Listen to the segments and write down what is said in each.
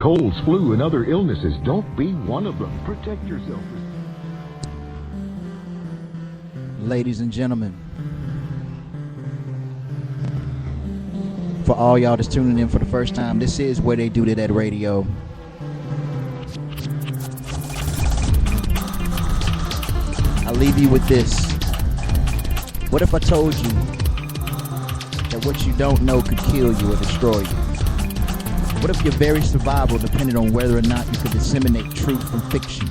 colds, flu, and other illnesses. Don't be one of them. Protect yourself. Ladies and gentlemen, for all y'all that's tuning in for the first time, this is Where They Do That Radio. I'll leave you with this. What if I told you that what you don't know could kill you or destroy you? What if your very survival depended on whether or not you could disseminate truth from fiction?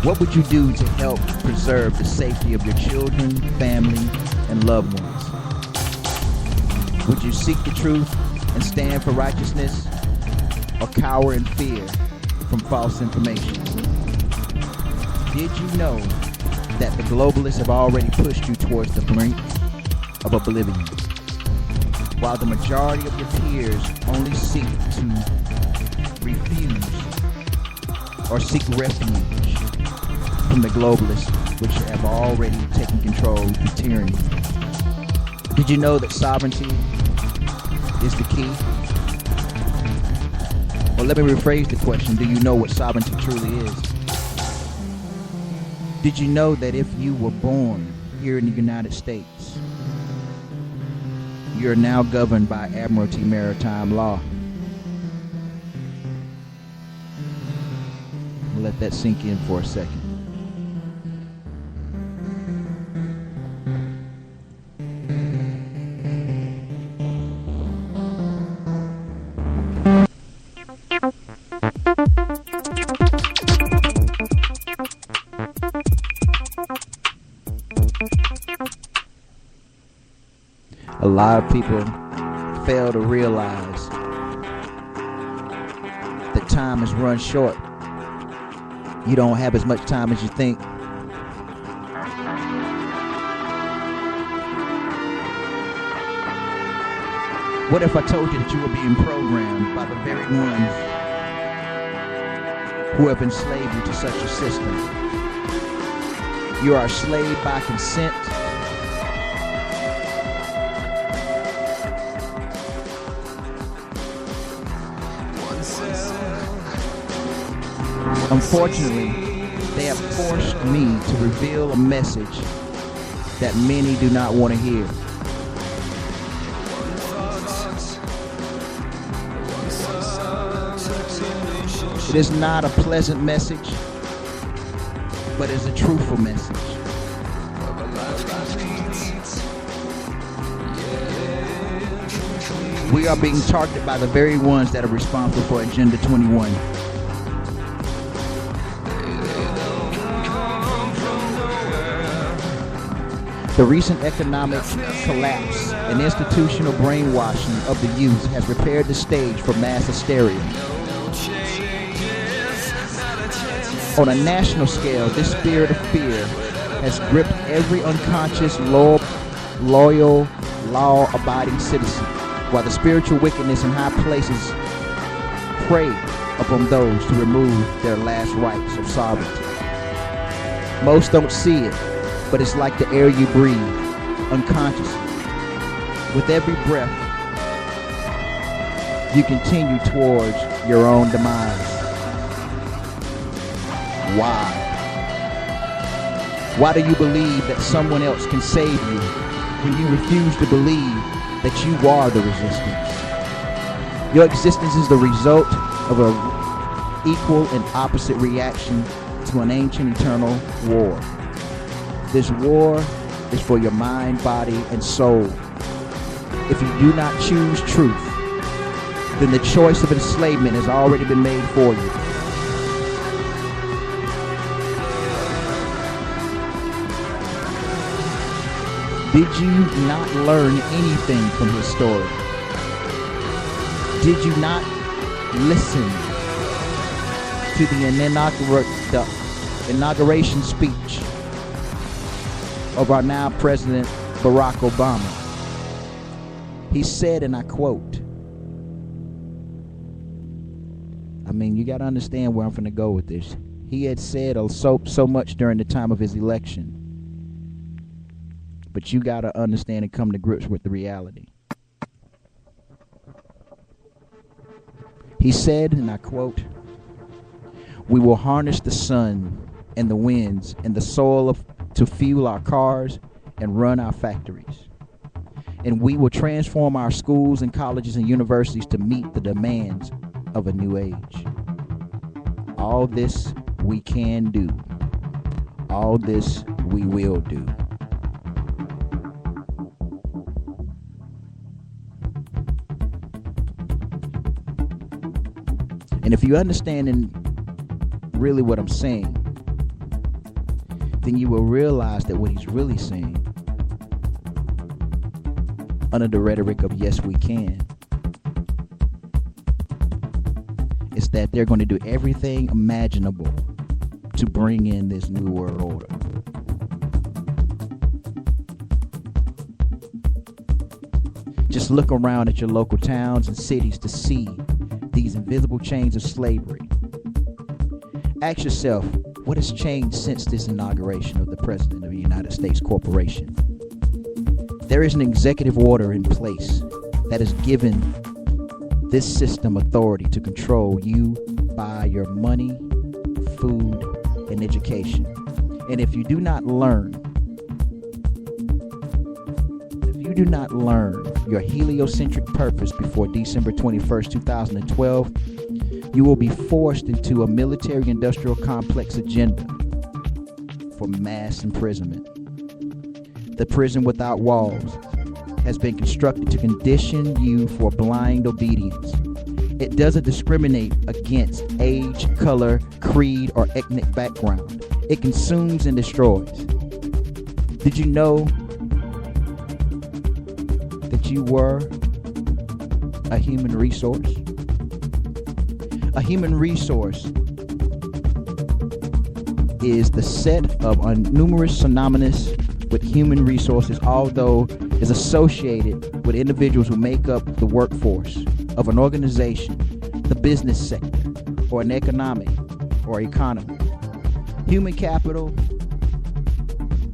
What would you do to help preserve the safety of your children, family, and loved ones? Would you seek the truth and stand for righteousness, or cower in fear from false information? Did you know that the globalists have already pushed you towards the brink of oblivion, while the majority of your peers only seek to refuse or seek refuge from the globalists, which have already taken control through tyranny? Did you know that sovereignty is the key? Well, let me rephrase the question. Do you know what sovereignty truly is? Did you know that if you were born here in the United States, you're now governed by Admiralty Maritime Law? I'll let that sink in for a second. A lot of people fail to realize that time is run short. You don't have as much time as you think. What if I told you that you were being programmed by the very ones who have enslaved you to such a system? You are a slave by consent. Unfortunately, they have forced me to reveal a message that many do not want to hear. It is not a pleasant message, but it's a truthful message. We are being targeted by the very ones that are responsible for Agenda 21. The recent economic collapse and institutional brainwashing of the youth has prepared the stage for mass hysteria. On a national scale, this spirit of fear has gripped every unconscious, loyal, law-abiding citizen, while the spiritual wickedness in high places prey upon those to remove their last rights of sovereignty. Most don't see it, but it's like the air you breathe, unconsciously. With every breath, you continue towards your own demise. Why? Why do you believe that someone else can save you when you refuse to believe that you are the resistance? Your existence is the result of an equal and opposite reaction to an ancient eternal war. This war is for your mind, body, and soul. If you do not choose truth, then the choice of enslavement has already been made for you. Did you not learn anything from his story? Did you not listen to the inauguration speech of our now President Barack Obama? He said, and I quote, you got to understand where I'm going to go with this. He had said so much during the time of his election, but you got to understand and come to grips with the reality. He said, and I quote, "We will harness the sun and the winds and the soil to fuel our cars and run our factories. And we will transform our schools and colleges and universities to meet the demands of a new age. All this we can do. All this we will do." And if you understand really what I'm saying, then you will realize that what he's really saying, under the rhetoric of yes we can, is that they're going to do everything imaginable to bring in this new world order. Just look around at your local towns and cities to see these invisible chains of slavery. Ask yourself, what has changed since this inauguration of the President of the United States Corporation? There is an executive order in place that has given this system authority to control you by your money, food, and education. And if you do not learn your heliocentric purpose before December 21st, 2012, you will be forced into a military-industrial complex agenda for mass imprisonment. The prison without walls has been constructed to condition you for blind obedience. It doesn't discriminate against age, color, creed, or ethnic background. It consumes and destroys. Did you know that you were a human resource? A human resource is the set of numerous synonymous with human resources, although is associated with individuals who make up the workforce of an organization, the business sector, or an economy or economy. Human capital,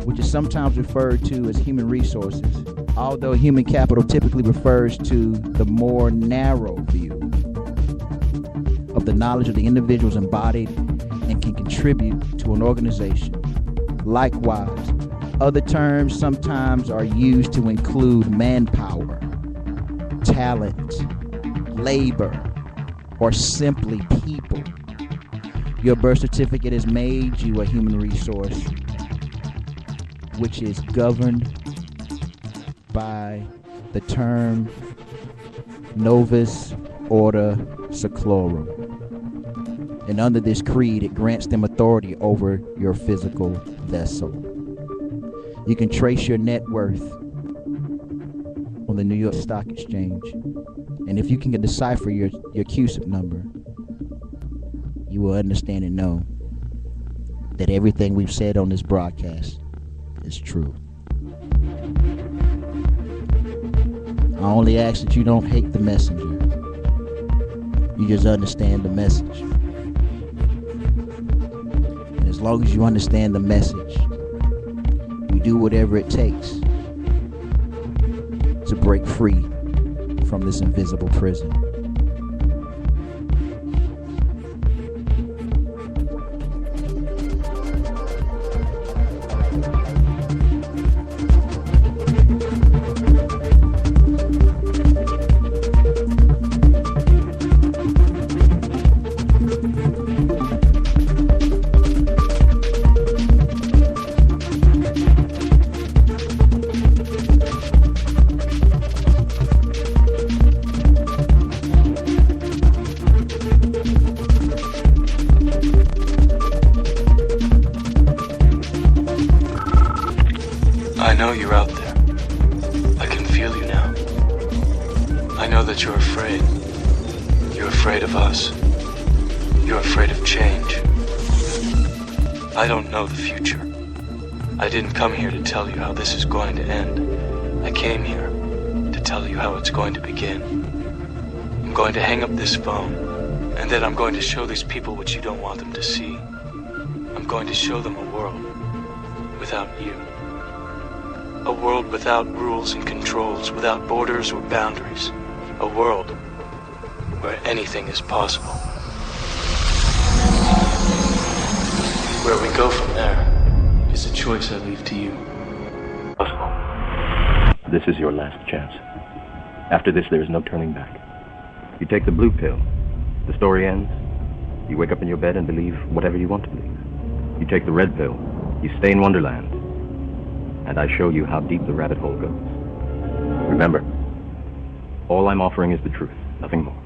which is sometimes referred to as human resources, although human capital typically refers to the more narrow view of the knowledge of the individuals embodied and can contribute to an organization. Likewise, other terms sometimes are used to include manpower, talent, labor, or simply people. Your birth certificate has made you a human resource, which is governed by the term Novus Order Seclorum. And under this creed, it grants them authority over your physical vessel. You can trace your net worth on the New York Stock Exchange. And if you can decipher your CUSIP number, you will understand and know that everything we've said on this broadcast is true. I only ask that you don't hate the messenger. You just understand the message. And as long as you understand the message, you do whatever it takes to break free from this invisible prison. I know you're out there. I can feel you now. I know that you're afraid. You're afraid of us. You're afraid of change. I don't know the future. I didn't come here to tell you how this is going to end. I came here to tell you how it's going to begin. I'm going to hang up this phone, and then I'm going to show these people what you don't want them to see. I'm going to show them a world without you. A world without rules and controls, without borders or boundaries. A world where anything is possible. Where we go from there is a choice I leave to you. This is your last chance. After this, there is no turning back. You take the blue pill. The story ends. You wake up in your bed and believe whatever you want to believe. You take the red pill. You stay in Wonderland. And I show you how deep the rabbit hole goes. Remember, all I'm offering is the truth, nothing more.